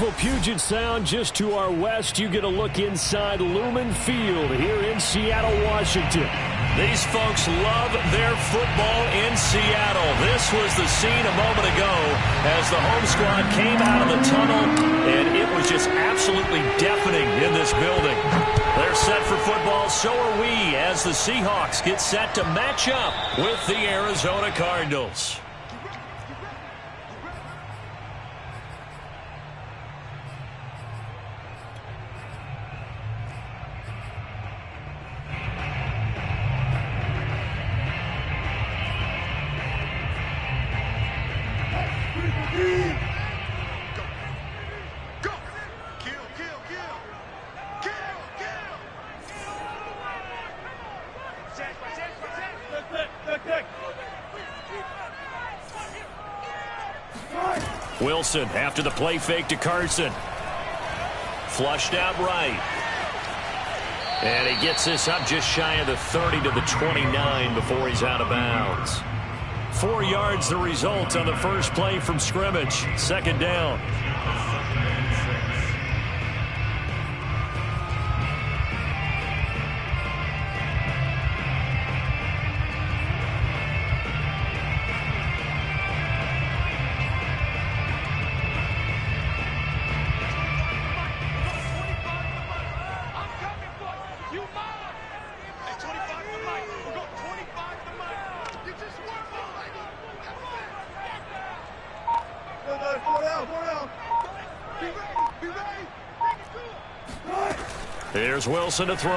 beautiful Puget Sound just to our west. You get a look inside Lumen Field here in Seattle, Washington. These folks love their football in Seattle. This was the scene a moment ago as the home squad came out of the tunnel, and it was just absolutely deafening in this building. They're set for football, so are we, as the Seahawks get set to match up with the Arizona Cardinals. Wilson after the play fake to Carson. Flushed out right. And he gets this up just shy of the 30 to the 29 before he's out of bounds. 4 yards the result on the first play from scrimmage. Second down. Here's Wilson to throw.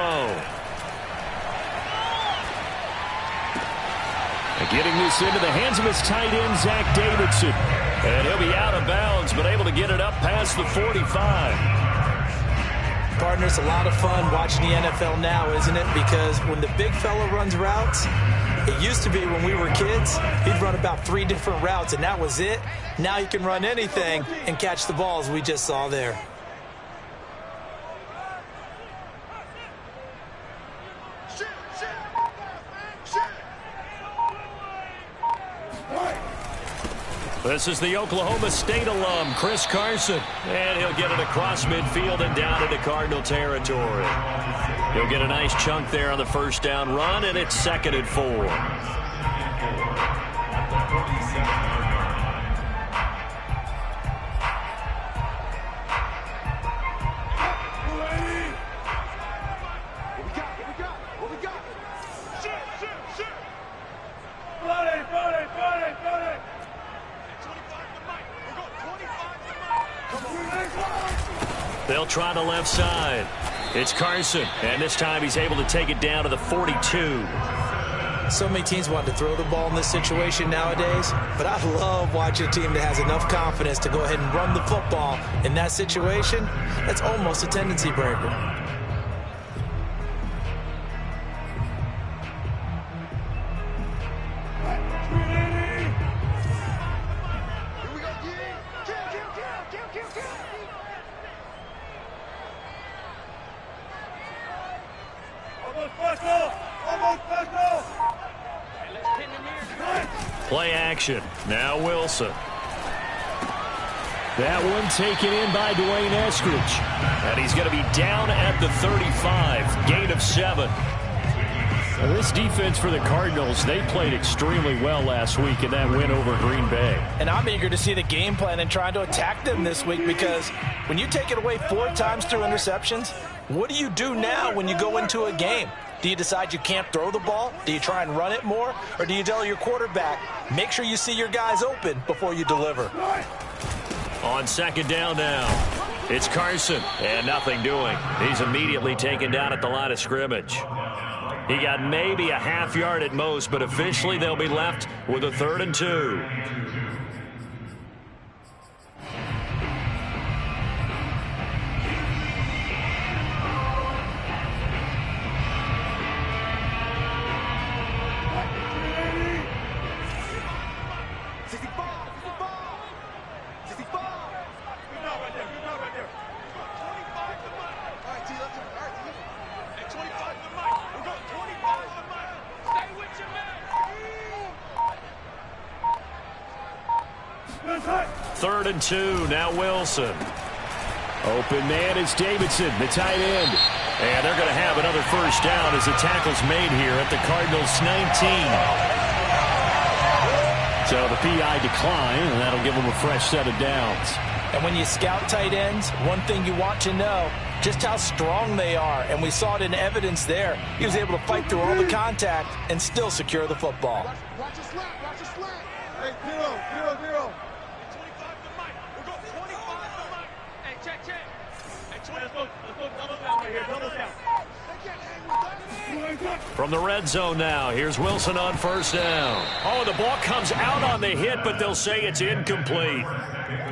And getting this into the hands of his tight end, Zach Davidson. And he'll be out of bounds, but able to get it up past the 45. Partner, it's a lot of fun watching the NFL now, isn't it? Because when the big fella runs routes, it used to be when we were kids, he'd run about 3 different routes, and that was it. Now he can run anything and catch the balls we just saw there. This is the Oklahoma State alum, Chris Carson. And he'll get it across midfield and down into Cardinal territory. He'll get a nice chunk there on the first down run, and it's 2nd and 4. They'll try the left side. It's Carson, and this time he's able to take it down to the 42. So many teams want to throw the ball in this situation nowadays, but I love watching a team that has enough confidence to go ahead and run the football in that situation. That's almost a tendency breaker. Play action. Now Wilson. That one taken in by Dwayne Eskridge. And he's going to be down at the 35. Gain of 7. Now this defense for the Cardinals, they played extremely well last week in that win over Green Bay. And I'm eager to see the game plan and trying to attack them this week, because when you take it away 4 times through interceptions, what do you do now when you go into a game? Do you decide you can't throw the ball? Do you try and run it more? Or do you tell your quarterback, make sure you see your guys open before you deliver? On 2nd down now, it's Carson, and nothing doing. He's immediately taken down at the line of scrimmage. He got maybe a half yard at most, but officially they'll be left with a 3rd and 2. Third and 2, now Wilson. Open man is Davidson, the tight end. And they're going to have another first down as the tackle's made here at the Cardinals' 19. So the PI decline, and that'll give them a fresh set of downs. And when you scout tight ends, one thing you want to know, just how strong they are. And we saw it in evidence there. He was able to fight through all the contact and still secure the football. Watch the slant. Hey, zero. From the red zone now, here's Wilson on first down. Oh, the ball comes out on the hit, but they'll say it's incomplete.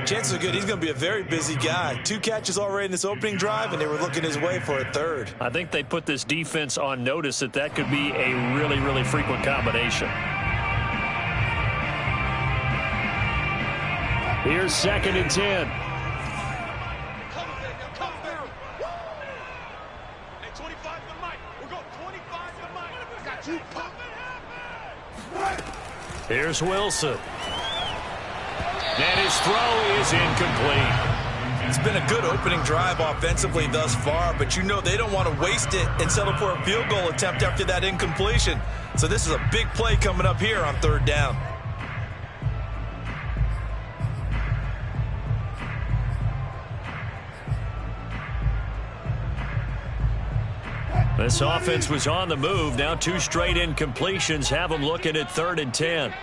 Chances are good he's going to be a very busy guy. 2 catches already in this opening drive, and they were looking his way for a third. I think they put this defense on notice that could be a really, really frequent combination. Here's 2nd and 10. Here's Wilson. And his throw is incomplete. It's been a good opening drive offensively thus far, but you know they don't want to waste it and settle for a field goal attempt after that incompletion. So this is a big play coming up here on 3rd down. This offense was on the move. Now 2 straight incompletions have them looking at 3rd and 10.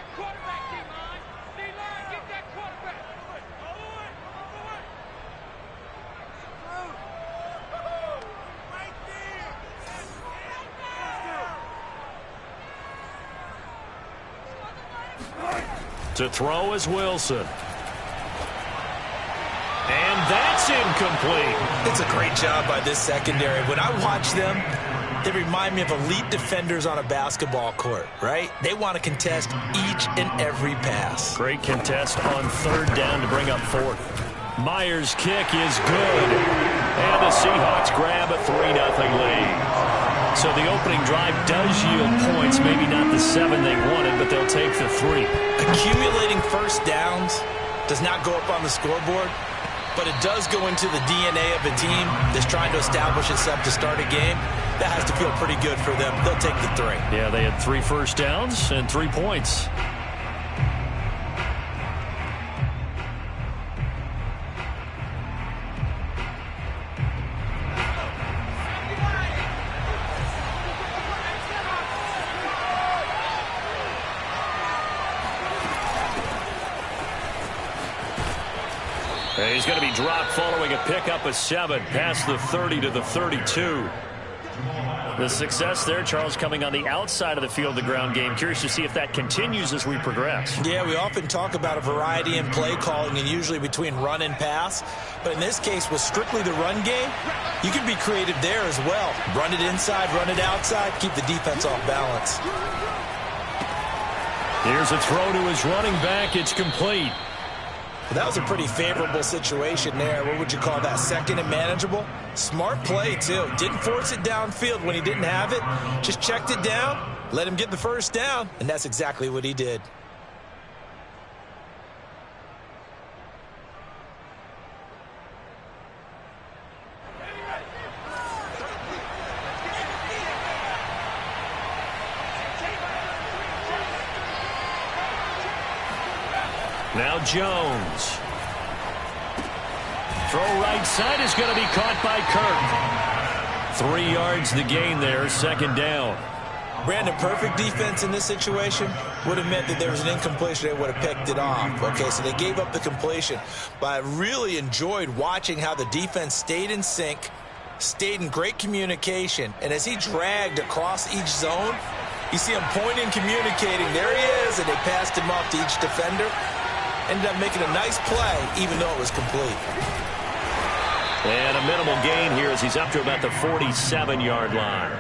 To throw is Wilson. And that's incomplete. It's a great job by this secondary. When I watch them, they remind me of elite defenders on a basketball court, right? They want to contest each and every pass. Great contest on 3rd down to bring up 4th. Myers' kick is good. And the Seahawks grab a 3-0 lead. So the opening drive does yield points, maybe not the 7 they wanted, but they'll take the 3. Accumulating first downs does not go up on the scoreboard, but it does go into the DNA of a team that's trying to establish itself to start a game. That has to feel pretty good for them. They'll take the 3. Yeah, they had 3 first downs and 3 points. He's going to be dropped following a pickup of 7 past the 30 to the 32. The success there, Charles, coming on the outside of the field, the ground game. Curious to see if that continues as we progress. Yeah, we often talk about a variety in play calling and usually between run and pass. But in this case, with strictly the run game, you can be creative there as well. Run it inside, run it outside, keep the defense off balance. Here's a throw to his running back. It's complete. Well, that was a pretty favorable situation there. What would you call that? 2nd and manageable? Smart play, too. Didn't force it downfield when he didn't have it. Just checked it down, let him get the first down, and that's exactly what he did. Now Jones. Throw right side is going to be caught by Kirk. 3 yards the gain there, 2nd down. Brandon, perfect defense in this situation would have meant that there was an incompletion. They would have picked it off. Okay, so they gave up the completion. But I really enjoyed watching how the defense stayed in sync, stayed in great communication. And as he dragged across each zone, you see him pointing, communicating. There he is, and they passed him off to each defender. Ended up making a nice play, even though it was complete. And a minimal gain here as he's up to about the 47-yard line.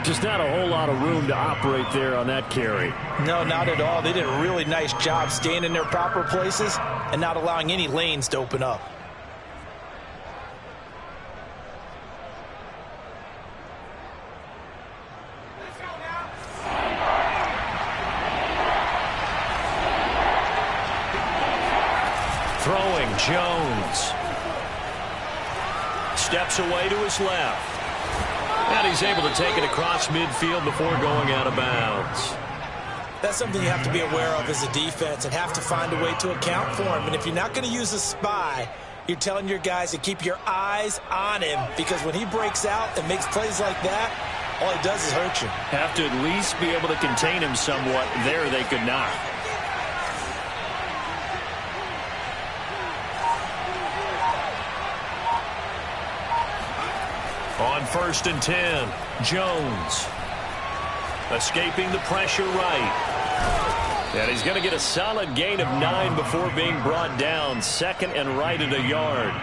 Just not a whole lot of room to operate there on that carry. No, not at all. They did a really nice job staying in their proper places and not allowing any lanes to open up. Throwing Jones. steps away to his left. And he's able to take it across midfield before going out of bounds. That's something you have to be aware of as a defense and have to find a way to account for him. And if you're not going to use a spy, you're telling your guys to keep your eyes on him, because when he breaks out and makes plays like that, all he does is hurt you. Have to at least be able to contain him somewhat. There they could not. On 1st and 10, Jones. Escaping the pressure right. And he's going to get a solid gain of 9 before being brought down. 2nd and right at a yard.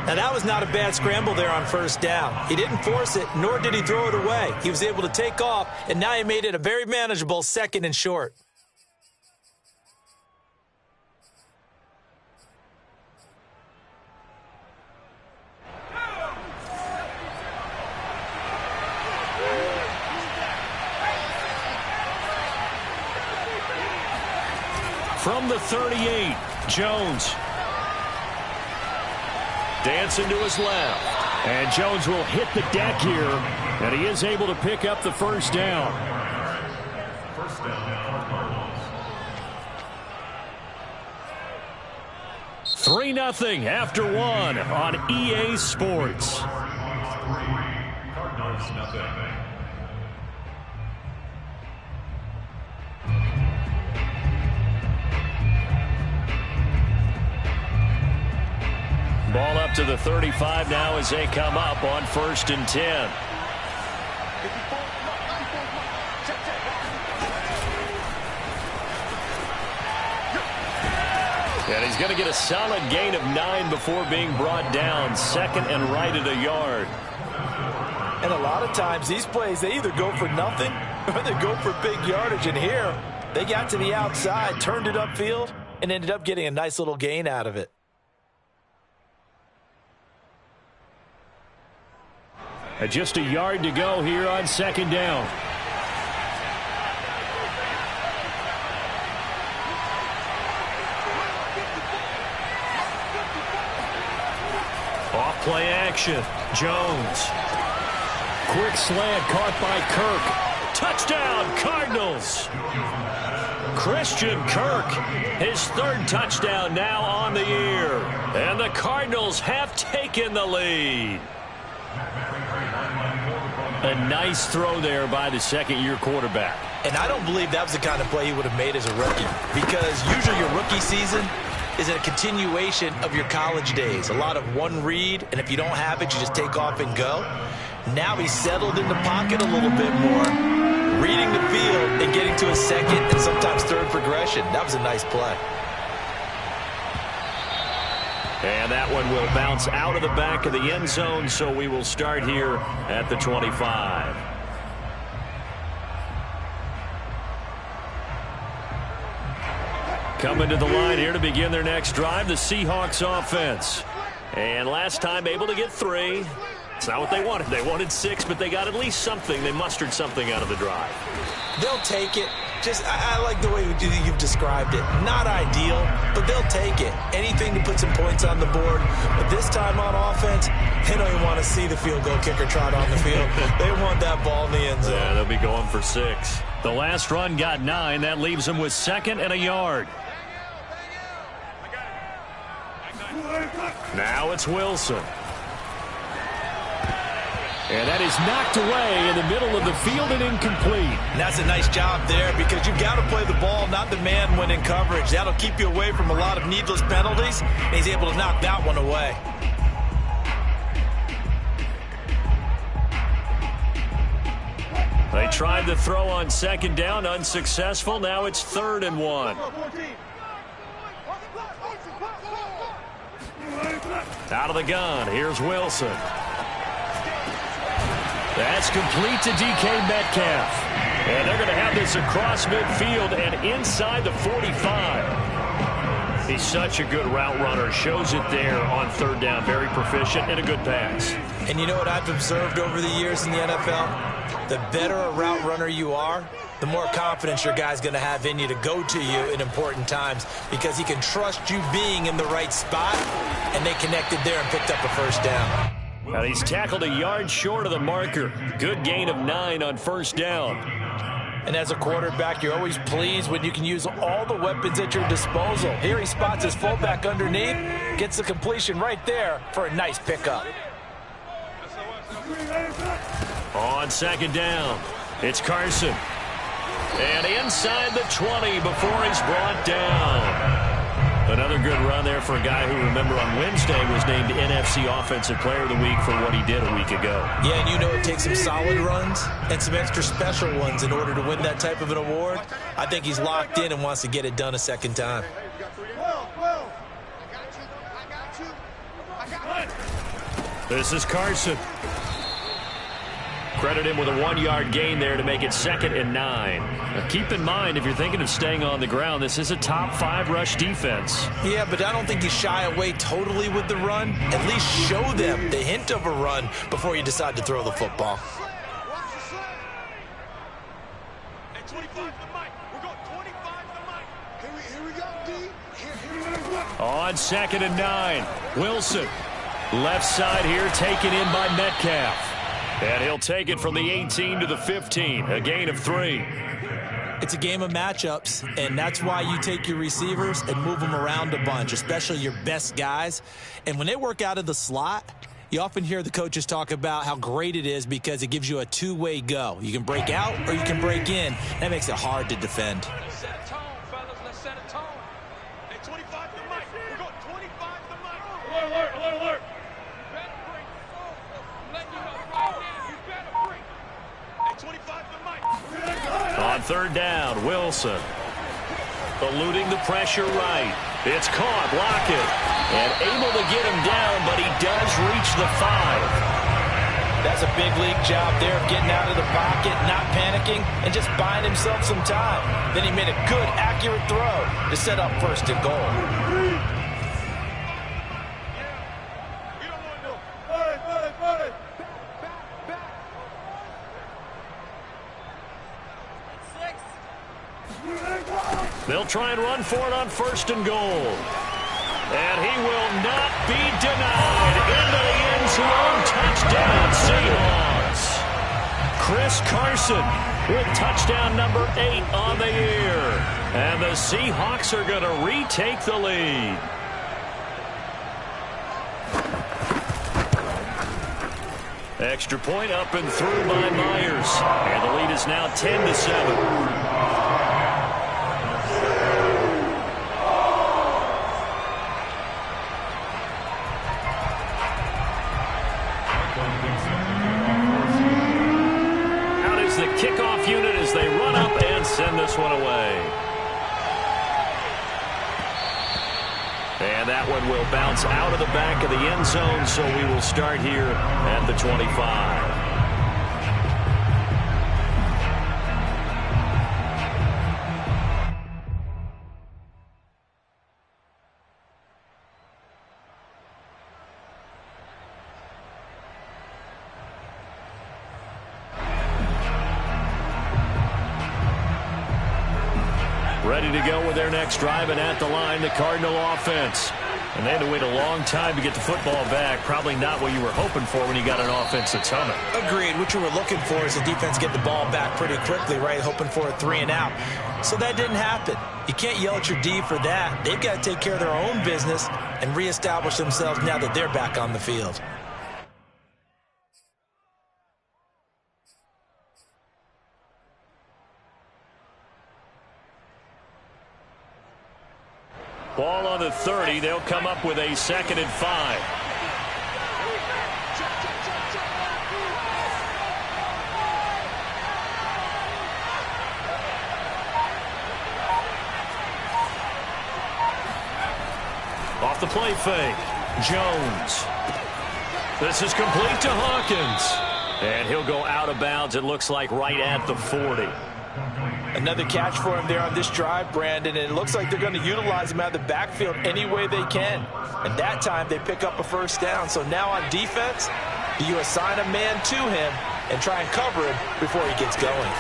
Now, that was not a bad scramble there on 1st down. He didn't force it, nor did he throw it away. He was able to take off, and now he made it a very manageable 2nd and short. From the 38, Jones. Dancing to his left. And Jones will hit the deck here, and he is able to pick up the 1st down. 3-0 after 1 on EA Sports. Ball up to the 35 now as they come up on 1st and 10. And he's going to get a solid gain of 9 before being brought down. 2nd and right at a yard. And a lot of times these plays, they either go for nothing or they go for big yardage. And here, they got to the outside, turned it upfield, and ended up getting a nice little gain out of it. Just a yard to go here on 2nd down. Off play action. Jones. Quick slant caught by Kirk. Touchdown, Cardinals. Christian Kirk, his 3rd touchdown now on the year. And the Cardinals have taken the lead. A nice throw there by the 2nd-year quarterback. And I don't believe that was the kind of play he would have made as a rookie, because usually your rookie season is a continuation of your college days. A lot of one read, and if you don't have it, you just take off and go. Now he's settled in the pocket a little bit more, reading the field and getting to a 2nd and sometimes 3rd progression. That was a nice play. And that one will bounce out of the back of the end zone, so we will start here at the 25. Coming to the line here to begin their next drive, the Seahawks offense. And last time able to get 3. It's not what they wanted. They wanted 6, but they got at least something. They mustered something out of the drive. They'll take it. I like the way you've described it. Not ideal, but they'll take it. Anything to put some points on the board. But this time on offense, they don't even want to see the field goal kicker trot on the field. They want that ball in the end zone. Yeah, they'll be going for 6. The last run got 9. That leaves them with 2nd and a yard. Now it's Wilson. And that is knocked away in the middle of the field and incomplete. And that's a nice job there, because you've got to play the ball, not the man when in coverage. That'll keep you away from a lot of needless penalties, and he's able to knock that one away. They tried to throw on 2nd down, unsuccessful. Now it's 3rd and 1. Out of the gun, here's Wilson. That's complete to DK Metcalf. And they're going to have this across midfield and inside the 45. He's such a good route runner. Shows it there on 3rd down. Very proficient and a good pass. And you know what I've observed over the years in the NFL? The better a route runner you are, the more confidence your guy's going to have in you to go to you in important times, because he can trust you being in the right spot, and they connected there and picked up a 1st down. And he's tackled a yard short of the marker. Good gain of 9 on first down. And as a quarterback, you're always pleased when you can use all the weapons at your disposal. Here he spots his fullback underneath, gets the completion right there for a nice pickup. On second down, it's Carson. And inside the 20 before he's brought down. Another good run there for a guy who, remember, on Wednesday was named NFC Offensive Player of the Week for what he did a week ago. Yeah, and you know it takes some solid runs and some extra special ones in order to win that type of an award. I think he's locked in and wants to get it done a second time. This is Carson. Credit him with a 1-yard gain there to make it 2nd and 9. Now keep in mind, if you're thinking of staying on the ground, this is a top 5 rush defense. Yeah, but I don't think you shy away totally with the run. At least show them the hint of a run before you decide to throw the football. On 2nd and 9, Wilson. Left side here, taken in by Metcalf. And he'll take it from the 18 to the 15, a gain of 3. It's a game of matchups, and that's why you take your receivers and move them around a bunch, especially your best guys. And when they work out of the slot, you often hear the coaches talk about how great it is because it gives you a two-way go. You can break out or you can break in. That makes it hard to defend. Let's set a tone, fellas. Let's set a tone. Hey, 25 to Mike. We're going 25 to Mike. Alert, alert, alert. On 3rd down, Wilson. Eluding the pressure right. It's caught, Lockett. And able to get him down, but he does reach the 5. That's a big league job there of getting out of the pocket, not panicking, and just buying himself some time. Then he made a good, accurate throw to set up 1st and goal. They'll try and run for it on 1st and goal. And he will not be denied. Into the end zone. Touchdown, Seahawks. Chris Carson with touchdown number 8 on the year. And the Seahawks are going to retake the lead. Extra point up and through by Myers. And the lead is now 10-7. Kickoff unit as they run up and send this one away. And that one will bounce out of the back of the end zone, so we will start here at the 25. Ready to go with their next drive, and at the line, the Cardinal offense. And they had to wait a long time to get the football back. Probably not what you were hoping for when you got an offense that's humming. Agreed. What you were looking for is the defense get the ball back pretty quickly, right? Hoping for a 3-and-out. So that didn't happen. You can't yell at your D for that. They've got to take care of their own business and reestablish themselves now that they're back on the field. Ball on the 30. They'll come up with a 2nd and 5. Off the play fake. Jones. This is complete to Hawkins. And he'll go out of bounds, it looks like, right at the 40. Another catch for him there on this drive, Brandon, and it looks like they're going to utilize him out of the backfield any way they can. And that time they pick up a 1st down. So now on defense, do you assign a man to him and try and cover him before he gets going?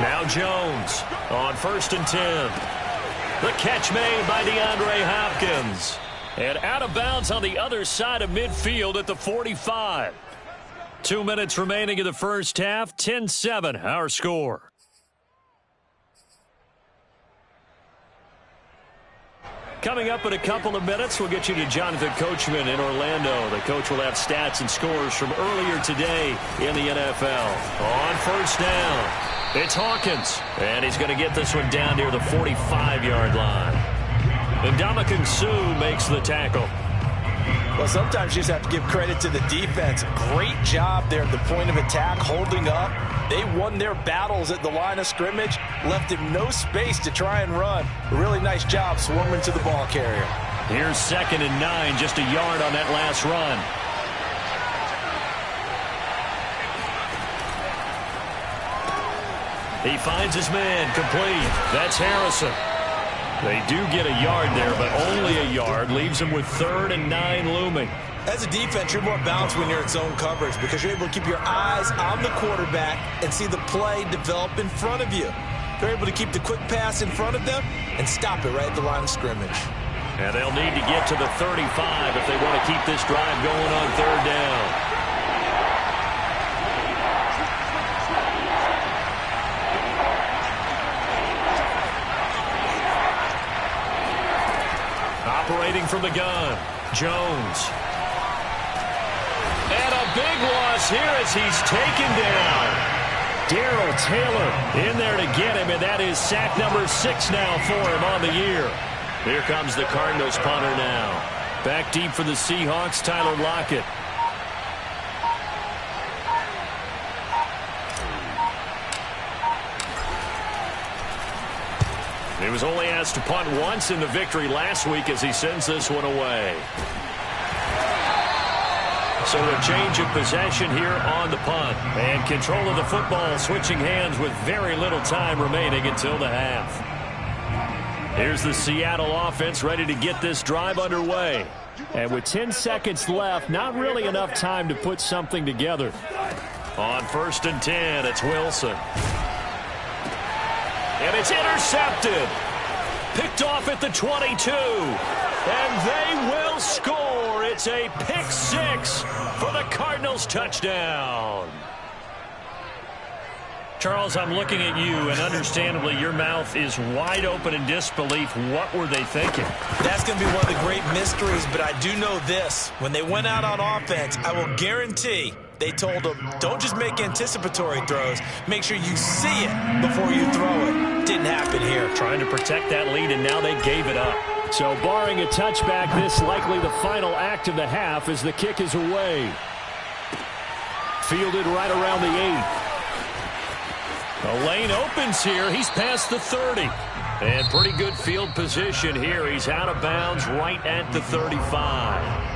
Now Jones on 1st and 10. The catch made by DeAndre Hopkins. And out of bounds on the other side of midfield at the 45. 2 minutes remaining in the first half. 10-7 our score. Coming up in a couple of minutes, we'll get you to Jonathan Coachman in Orlando. The coach will have stats and scores from earlier today in the NFL. On first down, it's Hawkins. And he's going to get this one down near the 45-yard line. And Ndamukong Suh makes the tackle. Well, sometimes you just have to give credit to the defense. Great job there at the point of attack, holding up. They won their battles at the line of scrimmage, left him no space to try and run. A really nice job swarming to the ball carrier. Here's 2nd and 9, just a yard on that last run. He finds his man, complete. That's Harrison. They do get a yard there, but only a yard. Leaves them with 3rd and 9 looming. As a defense, you're more balanced when you're in zone coverage because you're able to keep your eyes on the quarterback and see the play develop in front of you. They're able to keep the quick pass in front of them and stop it right at the line of scrimmage. And they'll need to get to the 35 if they want to keep this drive going on 3rd down. Operating from the gun, Jones. And a big loss here as he's taken down. Darrell Taylor in there to get him, and that is sack number 6 now for him on the year. Here comes the Cardinals punter now. Back deep for the Seahawks, Tyler Lockett. He was only asked to punt once in the victory last week as he sends this one away. So a change of possession here on the punt. And control of the football switching hands with very little time remaining until the half. Here's the Seattle offense ready to get this drive underway. And with 10 seconds left, not really enough time to put something together. On 1st and 10, it's Wilson. And it's intercepted. Picked off at the 22. And they will score. It's a pick 6 for the Cardinals touchdown. Charles, I'm looking at you, and understandably your mouth is wide open in disbelief. What were they thinking? That's going to be one of the great mysteries, but I do know this. When they went out on offense, I will guarantee they told them, don't just make anticipatory throws. Make sure you see it before you throw it. Didn't happen here. Trying to protect that lead, and now they gave it up. So barring a touchback, this likely the final act of the half as the kick is away. Fielded right around the 8. The lane opens here. He's past the 30. And pretty good field position here. He's out of bounds right at the 35.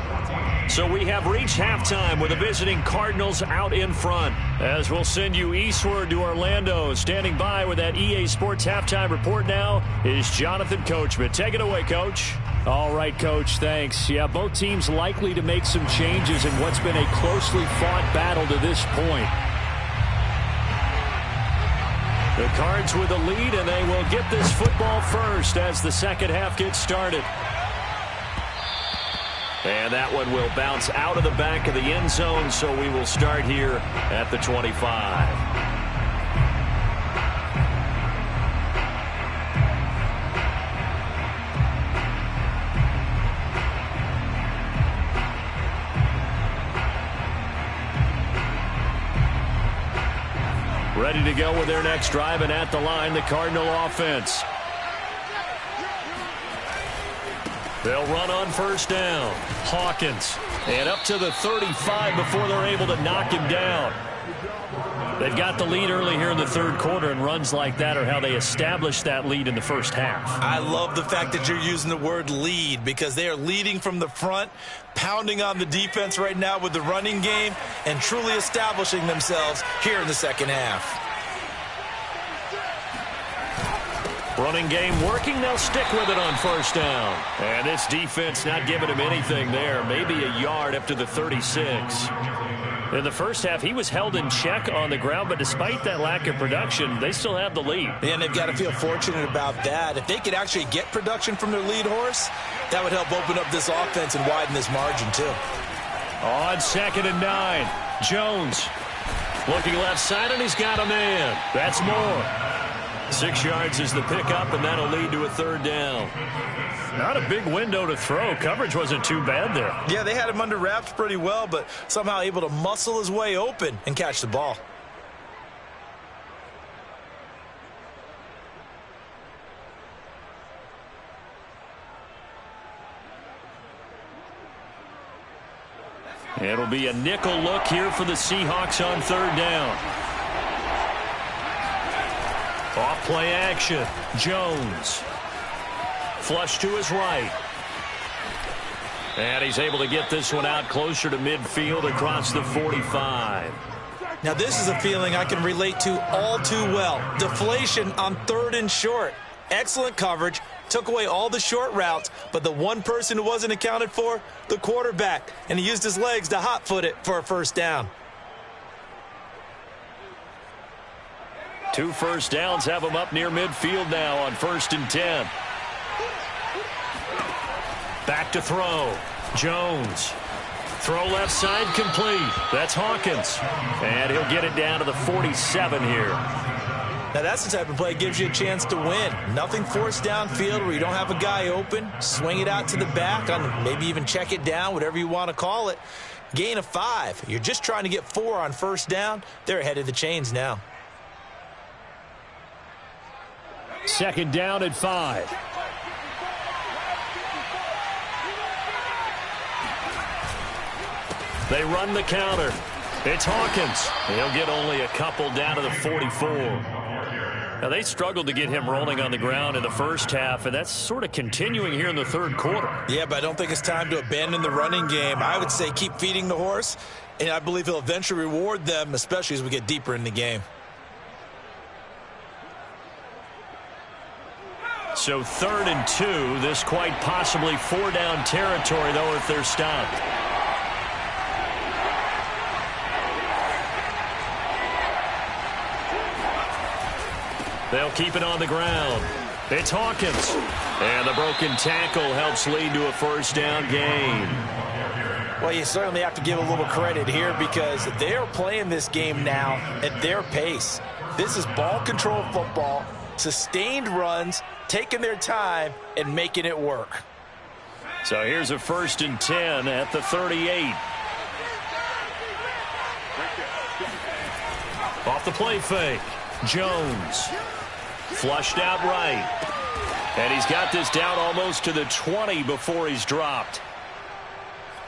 So we have reached halftime with the visiting Cardinals out in front. As we'll send you eastward to Orlando. Standing by with that EA Sports halftime report now is Jonathan Coachman. Take it away, Coach. All right, Coach, thanks. Yeah, both teams likely to make some changes in what's been a closely fought battle to this point. The Cards with the lead, and they will get this football first as the second half gets started. And that one will bounce out of the back of the end zone, so we will start here at the 25. Ready to go with their next drive, and at the line, the Cardinal offense. They'll run on first down. Hawkins. And up to the 35 before they're able to knock him down. They've got the lead early here in the third quarter, and runs like that are how they established that lead in the first half. I love the fact that you're using the word lead because they are leading from the front, pounding on the defense right now with the running game, and truly establishing themselves here in the second half. Running game working. They'll stick with it on first down. And this defense not giving him anything there. Maybe a yard up to the 36. In the first half, he was held in check on the ground, but despite that lack of production, they still have the lead. And they've got to feel fortunate about that. If they could actually get production from their lead horse, that would help open up this offense and widen this margin too. On 2nd and 9, Jones looking left side, and he's got a man. That's more. 6 yards is the pickup, and that'll lead to a 3rd down. Not a big window to throw. Coverage wasn't too bad there. Yeah, they had him under wraps pretty well, but somehow able to muscle his way open and catch the ball. It'll be a nickel look here for the Seahawks on 3rd down. Off play action. Jones. Flush to his right. And he's able to get this one out closer to midfield across the 45. Now this is a feeling I can relate to all too well. Deflation on 3rd and short. Excellent coverage. Took away all the short routes, but the one person who wasn't accounted for, the quarterback. And he used his legs to hot-foot it for a 1st down. 2 first downs have him up near midfield now on 1st and 10. Back to throw. Jones. Throw left side complete. That's Hawkins. And he'll get it down to the 47 here. Now that's the type of play that gives you a chance to win. Nothing forced downfield where you don't have a guy open. Swing it out to the back, on maybe even check it down, whatever you want to call it. Gain of 5. You're just trying to get 4 on 1st down. They're ahead of the chains now. 2nd down at 5. They run the counter. It's Hawkins. He'll get only a couple down to the 44. Now, they struggled to get him rolling on the ground in the first half, and that's sort of continuing here in the 3rd quarter. Yeah, but I don't think it's time to abandon the running game. I would say keep feeding the horse, and I believe he'll eventually reward them, especially as we get deeper in the game. So 3rd and 2, this quite possibly 4-down territory, though, if they're stopped. They'll keep it on the ground. It's Hawkins. And the broken tackle helps lead to a 1st down gain. Well, you certainly have to give a little credit here because they're playing this game now at their pace. This is ball control football, sustained runs, taking their time, and making it work. So here's a 1st and 10 at the 38. Off the play fake. Jones. Flushed out right. And he's got this down almost to the 20 before he's dropped.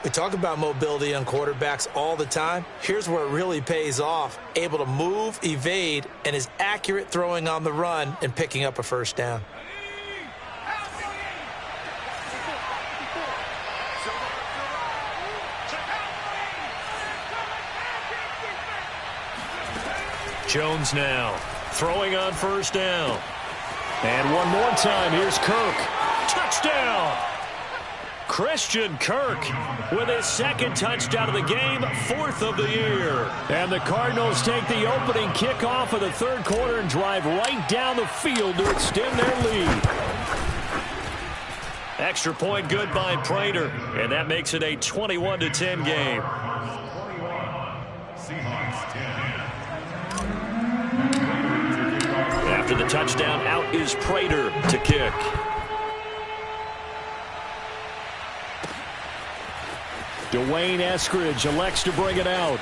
We talk about mobility on quarterbacks all the time. Here's where it really pays off. Able to move, evade, and is accurate throwing on the run and picking up a 1st down. Jones now throwing on 1st down. And one more time, here's Kirk. Touchdown! Christian Kirk with his 2nd touchdown of the game, 4th of the year. And the Cardinals take the opening kickoff of the 3rd quarter and drive right down the field to extend their lead. Extra point good by Prater, and that makes it a 21-10 game. After the touchdown, out is Prater to kick. Dwayne Eskridge elects to bring it out.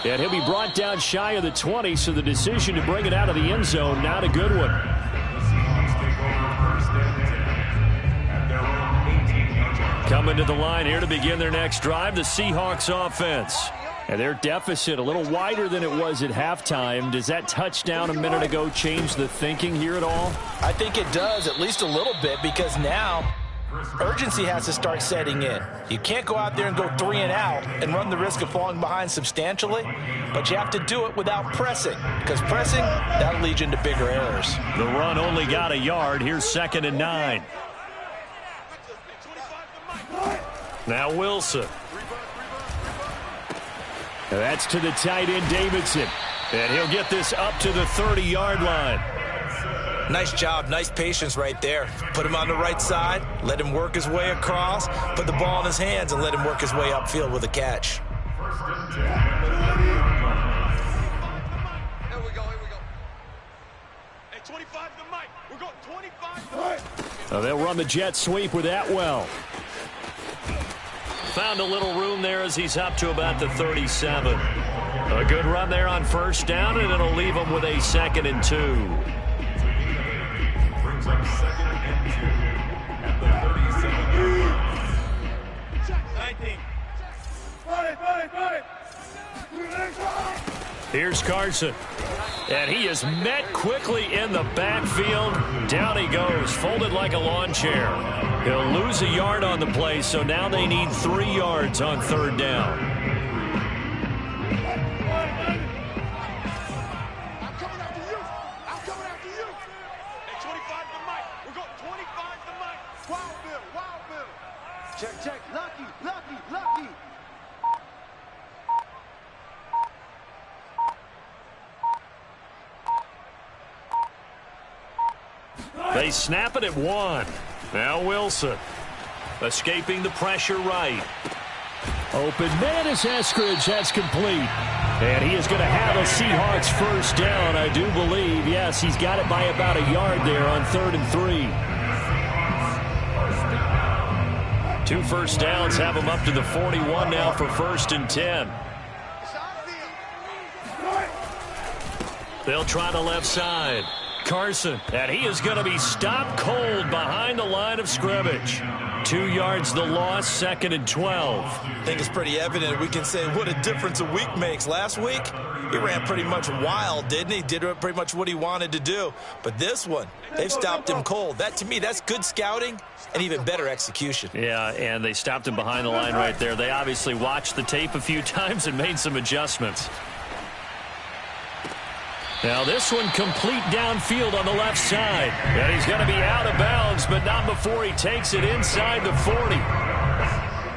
And he'll be brought down shy of the 20, so the decision to bring it out of the end zone, not a good one. Coming to the line here to begin their next drive, the Seahawks offense. And their deficit a little wider than it was at halftime. Does that touchdown a minute ago change the thinking here at all? I think it does, at least a little bit, because now urgency has to start setting in. You can't go out there and go 3 and out and run the risk of falling behind substantially, but you have to do it without pressing, because pressing, that'll lead you into bigger errors. The run only got a yard. Here's 2nd and 9. Now Wilson. That's to the tight end, Davidson. And he'll get this up to the 30-yard line. Nice job, nice patience right there. Put him on the right side, let him work his way across, put the ball in his hands, and let him work his way upfield with a catch. Here we go. Hey, 25 to Mike. We're going 25 to Mike. They'll run the jet sweep with Atwell. Found a little room there as he's up to about the 37. A good run there on first down, and it'll leave him with a 2nd and 2. Brings up 2nd and 2 at the 37. 19. Here's Carson. And he is met quickly in the backfield. Down he goes, folded like a lawn chair. He'll lose a yard on the play, so now they need 3 yards on 3rd down. I'm coming after you. Hey, 25 to Mike. We're going 25 to Mike. Wild Bill. Check. Lucky. They snap it at 1. Now Wilson. Escaping the pressure right. Open man is Eskridge. That's complete. And he is going to have a Seahawks first down, I do believe. Yes, he's got it by about a yard there on 3rd and 3. 2 first downs have him up to the 41 now for 1st and 10. They'll try the left side. Carson, and he is going to be stopped cold behind the line of scrimmage. 2 yards the loss, 2nd and 12. I think it's pretty evident. We can say what a difference a week makes. Last week, he ran pretty much wild, didn't he? Did pretty much what he wanted to do. But this one, they've stopped him cold. That, to me, that's good scouting and even better execution. Yeah, and they stopped him behind the line right there. They obviously watched the tape a few times and made some adjustments. Now this one complete downfield on the left side. And he's going to be out of bounds, but not before he takes it inside the 40.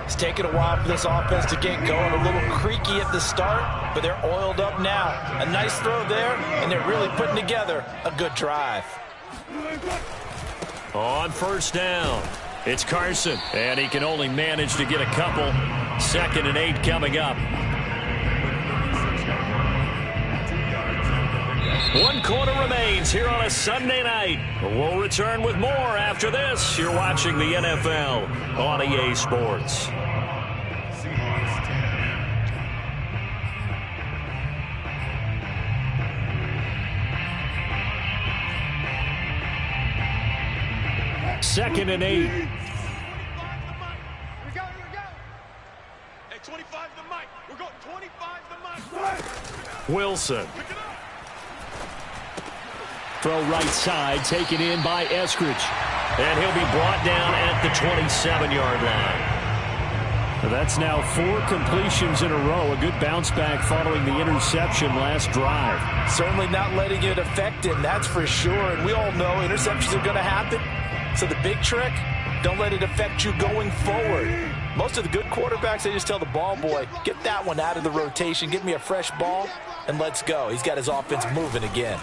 It's taken a while for this offense to get going. A little creaky at the start, but they're oiled up now. A nice throw there, and they're really putting together a good drive. On first down, it's Carson, and he can only manage to get a couple. 2nd and 8 coming up. 1 quarter remains here on a Sunday night. We'll return with more after this. You're watching the NFL on EA Sports. Second and 8. Here we go. Hey, 25 to Mike. We're going 25 to Mike. Wilson. Throw right side, taken in by Eskridge. And he'll be brought down at the 27-yard line. That's now 4 completions in a row. A good bounce back following the interception last drive. Certainly not letting it affect him, that's for sure. And we all know interceptions are going to happen. So the big trick, don't let it affect you going forward. Most of the good quarterbacks, they just tell the ball boy, get that one out of the rotation, give me a fresh ball, and let's go. He's got his offense moving again.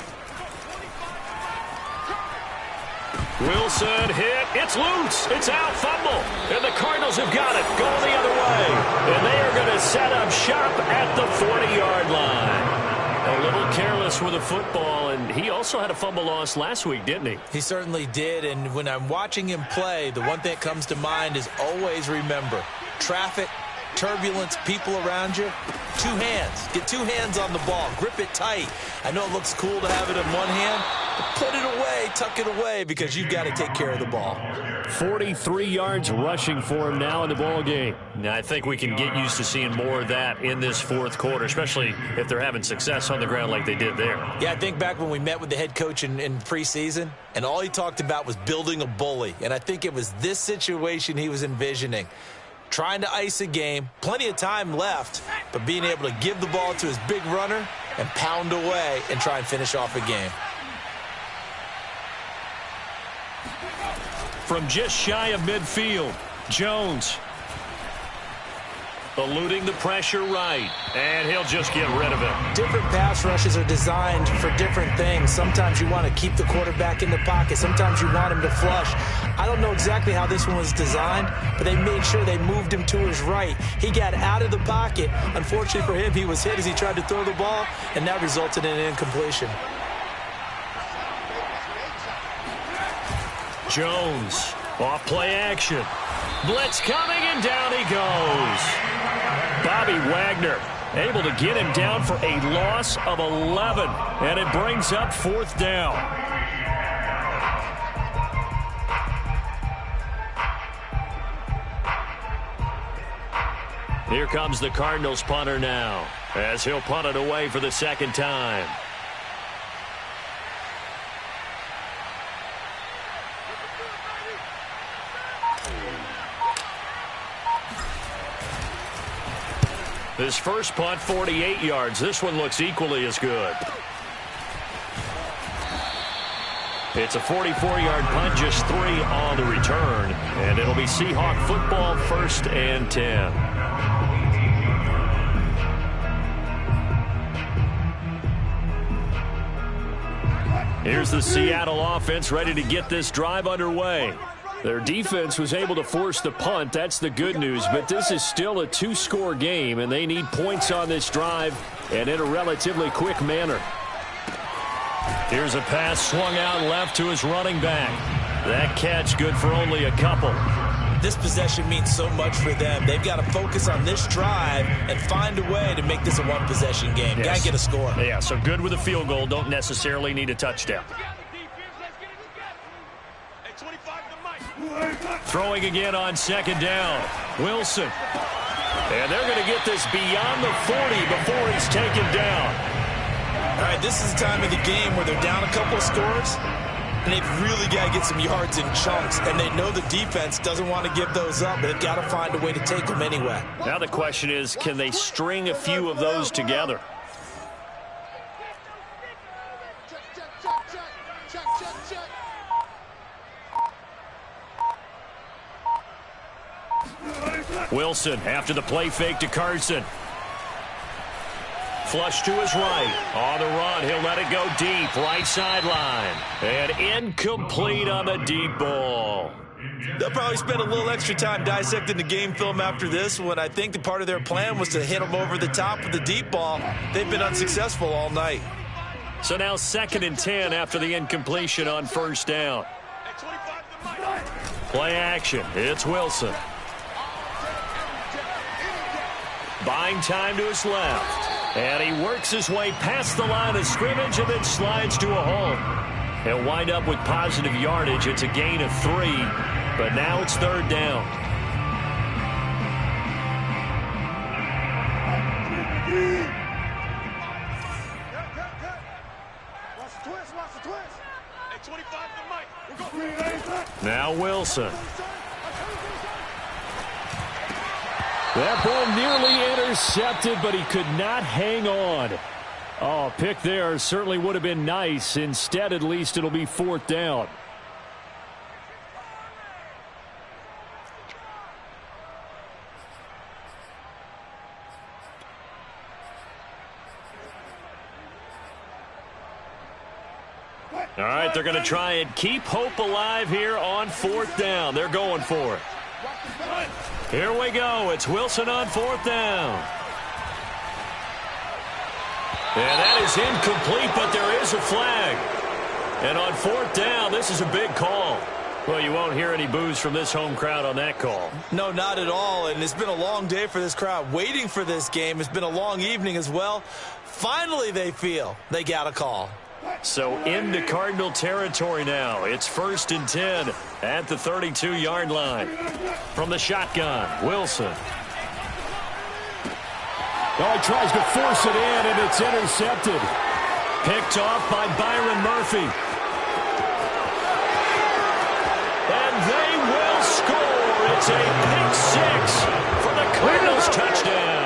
Wilson hit. It's loose. It's out. Fumble. And the Cardinals have got it. Going the other way. And they are going to set up shop at the 40-yard line. A little careless with the football, and he also had a fumble loss last week, didn't he? He certainly did, and when I'm watching him play, the one thing that comes to mind is always remember, traffic, turbulence, people around you, 2 hands. Get 2 hands on the ball. Grip it tight. I know it looks cool to have it in one hand, but put it away, tuck it away, because you've got to take care of the ball. 43 yards rushing for him now in the ball game. Now, I think we can get used to seeing more of that in this 4th quarter, especially if they're having success on the ground like they did there. Yeah, I think back when we met with the head coach in preseason, and all he talked about was building a bully, and I think it was this situation he was envisioning. Trying to ice a game, plenty of time left, but being able to give the ball to his big runner and pound away and try and finish off a game. From just shy of midfield, Jones. Eluding the pressure right. And he'll just get rid of it. Different pass rushes are designed for different things. Sometimes you want to keep the quarterback in the pocket. Sometimes you want him to flush. I don't know exactly how this one was designed, but they made sure they moved him to his right. He got out of the pocket. Unfortunately for him, he was hit as he tried to throw the ball, and that resulted in an incompletion. Jones, off play action. Blitz coming, and down he goes. Bobby Wagner able to get him down for a loss of 11, and it brings up 4th down. Here comes the Cardinals punter now, as he'll punt it away for the 2nd time. His first punt, 48 yards. This one looks equally as good. It's a 44-yard punt, just 3 on the return. And it'll be Seahawk football, 1st and 10. Here's the Seattle offense ready to get this drive underway. Their defense was able to force the punt. That's the good news. But this is still a 2-score game, and they need points on this drive and in a relatively quick manner. Here's a pass swung out left to his running back. That catch good for only a couple. This possession means so much for them. They've got to focus on this drive and find a way to make this a one-possession game. Yes. Got to get a score. Yeah, so good with a field goal. Don't necessarily need a touchdown. Throwing again on 2nd down. Wilson. And they're going to get this beyond the 40 before he's taken down. All right, this is the time of the game where they're down a couple of scores, and they've really got to get some yards in chunks, and they know the defense doesn't want to give those up, but they've got to find a way to take them anyway. Now the question is, can they string a few of those together? Wilson after the play fake to Carson. Flush to his right. On the run, he'll let it go deep. Right sideline. And incomplete on the deep ball. They'll probably spend a little extra time dissecting the game film after this one. I think the part of their plan was to hit them over the top of the deep ball. They've been unsuccessful all night. So now 2nd and 10 after the incompletion on 1st down. Play action. It's Wilson. Buying time to his left. And he works his way past the line of scrimmage and then slides to a hole. He'll wind up with positive yardage. It's a gain of 3, but now it's 3rd down. Now Wilson. That ball nearly intercepted, but he could not hang on. Oh, pick there certainly would have been nice. Instead, at least, it'll be 4th down. All right, they're going to try and keep hope alive here on 4th down. They're going for it. Here we go. It's Wilson on 4th down. And that is incomplete, but there is a flag. And on 4th down, this is a big call. Well, you won't hear any boos from this home crowd on that call. No, not at all. And it's been a long day for this crowd waiting for this game. It's been a long evening as well. Finally, they feel they got a call. So into Cardinal territory now. It's 1st and 10 at the 32-yard line. From the shotgun, Wilson. Oh, he tries to force it in, and it's intercepted. Picked off by Byron Murphy. And they will score. It's a pick 6 for the Cardinals touchdown.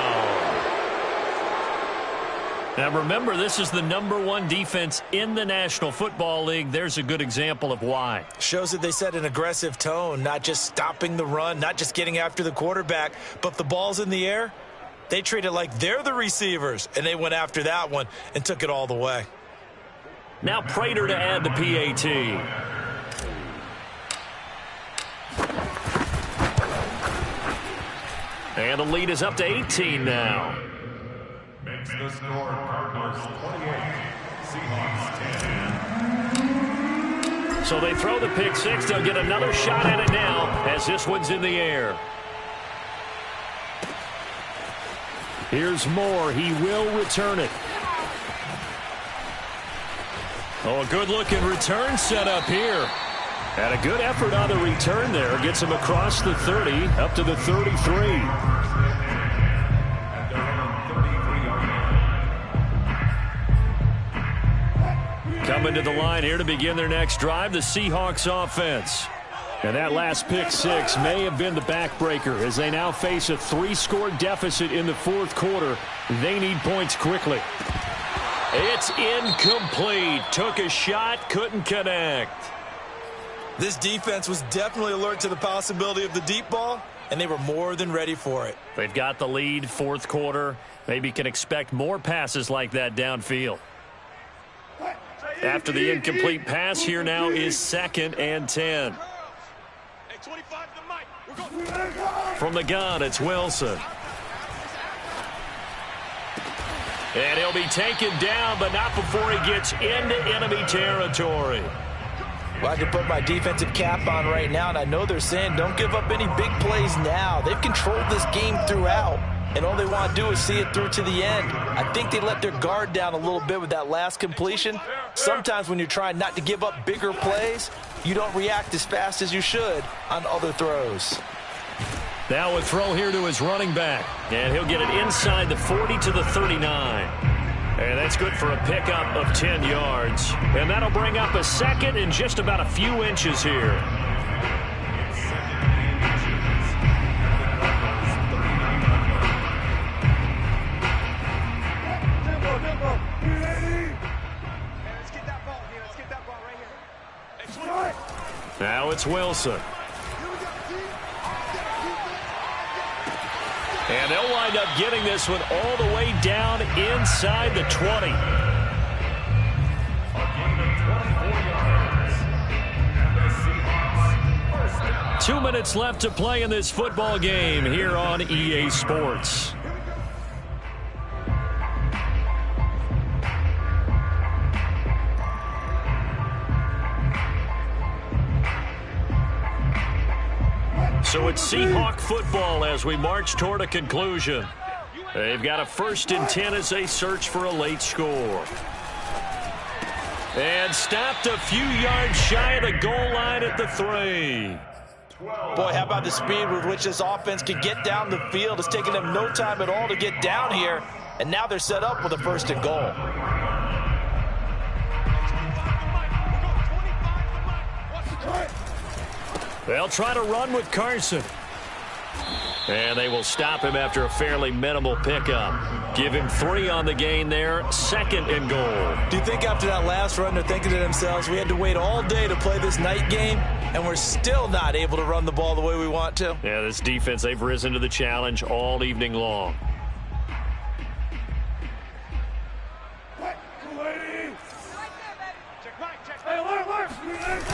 Now remember, this is the #1 defense in the National Football League. There's a good example of why. Shows that they set an aggressive tone, not just stopping the run, not just getting after the quarterback, but if the ball's in the air, they treat it like they're the receivers, and they went after that one and took it all the way. Now Prater to add the PAT. And the lead is up to 18 now. Makes the score Cardinals 28, Seahawks 10. So they throw the pick six. They'll get another shot at it now as this one's in the air. Here's Moore. He will return it. Oh, a good-looking return set up here. And a good effort on the return there. Gets him across the 30, up to the 33. Coming to the line here to begin their next drive, the Seahawks offense. And that last pick six may have been the backbreaker as they now face a 3-score deficit in the fourth quarter. They need points quickly. It's incomplete. Took a shot, couldn't connect. This defense was definitely alert to the possibility of the deep ball, and they were more than ready for it. They've got the lead, fourth quarter. Maybe can expect more passes like that downfield. After the incomplete pass, here now is 2nd and 10. From the gun, it's Wilson. And he'll be taken down, but not before he gets into enemy territory. Well, I can put my defensive cap on right now, and I know they're saying don't give up any big plays now. They've controlled this game throughout, and all they want to do is see it through to the end. I think they let their guard down a little bit with that last completion. Sometimes when you're trying not to give up bigger plays, you don't react as fast as you should on other throws. Now a throw here to his running back, and he'll get it inside the 40 to the 39. And that's good for a pickup of 10 yards. And that'll bring up a second and just about a few inches here. Now it's Wilson. And they'll wind up getting this one all the way down inside the 20. 2 minutes left to play in this football game here on EA Sports. So it's Seahawk football as we march toward a conclusion. They've got a 1st and 10 as they search for a late score. And stopped a few yards shy of the goal line at the 3. Boy, how about the speed with which this offense can get down the field? It's taken them no time at all to get down here, and now they're set up with a 1st and goal. They'll try to run with Carson. And they will stop him after a fairly minimal pickup. Give him 3 on the gain there, 2nd and goal. Do you think after that last run they're thinking to themselves, we had to wait all day to play this night game, and we're still not able to run the ball the way we want to? Yeah, this defense, they've risen to the challenge all evening long.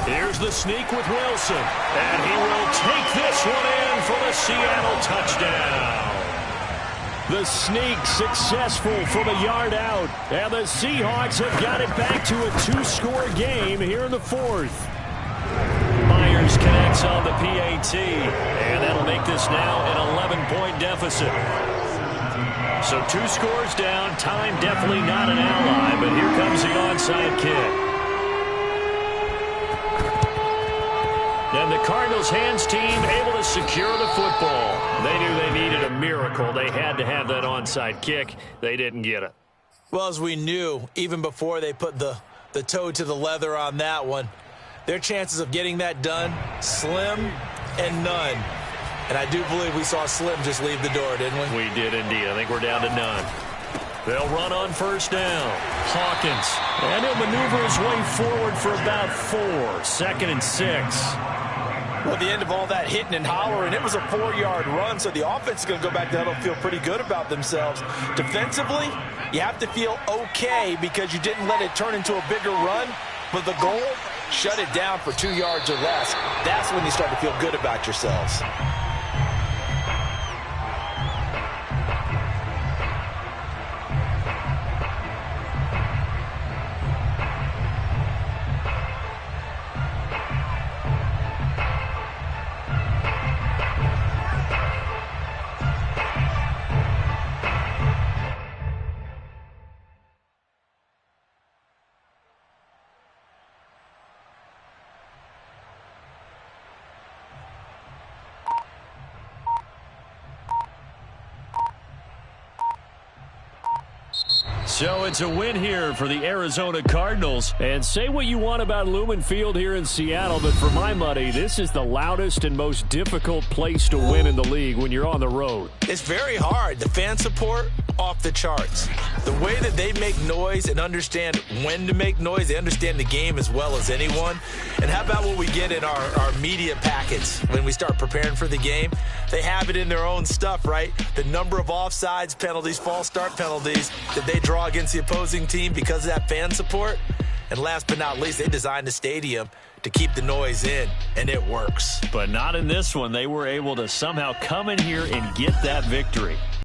Here's the sneak with Wilson, and he will take this one in for the Seattle touchdown. The sneak successful from a yard out, and the Seahawks have got it back to a 2-score game here in the 4th. Myers connects on the PAT, and that'll make this now an 11-point deficit. So 2 scores down, time definitely not an ally, but here comes the onside kick. And the Cardinals' hands team able to secure the football. They knew they needed a miracle. They had to have that onside kick. They didn't get it. Well, as we knew, even before they put the toe to the leather on that one, their chances of getting that done, slim and none. And I do believe we saw slim just leave the door, didn't we? We did indeed. I think we're down to none. They'll run on first down. Hawkins. And he'll maneuver his way forward for about 4. 2nd and 6. Well, at the end of all that hitting and hollering, it was a 4-yard run, so the offense is going to go back there and feel pretty good about themselves. Defensively, you have to feel okay because you didn't let it turn into a bigger run, but the goal, shut it down for 2 yards or less. That's when you start to feel good about yourselves. So it's a win here for the Arizona Cardinals. And say what you want about Lumen Field here in Seattle, but for my money, this is the loudest and most difficult place to win in the league when you're on the road. It's very hard. The fan support, off the charts. The way that they make noise and understand when to make noise, they understand the game as well as anyone. And how about what we get in our media packets when we start preparing for the game? They have it in their own stuff, right? The number of offsides penalties, false start penalties that they draw against the opposing team because of that fan support. And last but not least, they designed the stadium to keep the noise in, and it works. But not in this one. They were able to somehow come in here and get that victory.